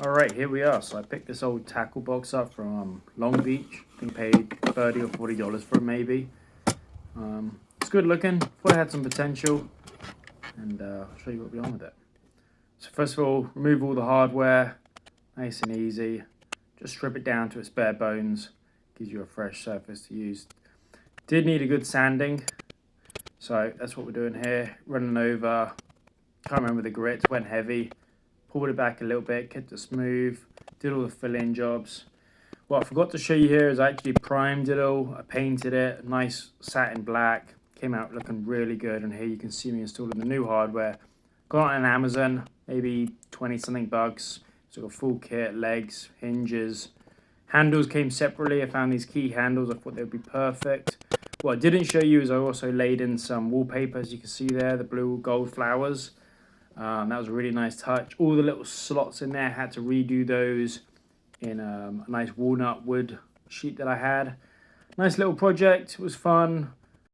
All right, here we are. So I picked this old tackle box up from Long Beach. I think paid $30 or $40 for it, maybe. It's good looking. Thought it had some potential, and I'll show you what we're on with it. So first of all, remove all the hardware, nice and easy. Just strip it down to its bare bones. Gives you a fresh surface to use. Did need a good sanding, so that's what we're doing here. Running over. Can't remember the grits. Went heavy. Pulled it back a little bit, kept it smooth, did all the fill-in jobs. What I forgot to show you here is I actually primed it all. I painted it, nice satin black. Came out looking really good. And here you can see me installing the new hardware. Got it on Amazon, maybe 20 something bucks. So got full kit, legs, hinges. Handles came separately. I found these key handles. I thought they would be perfect. What I didn't show you is I also laid in some wallpaper, as you can see there, the blue gold flowers. That was a really nice touch. All the little slots in there, had to redo those in a nice walnut wood sheet that I had. Nice little project. It was fun.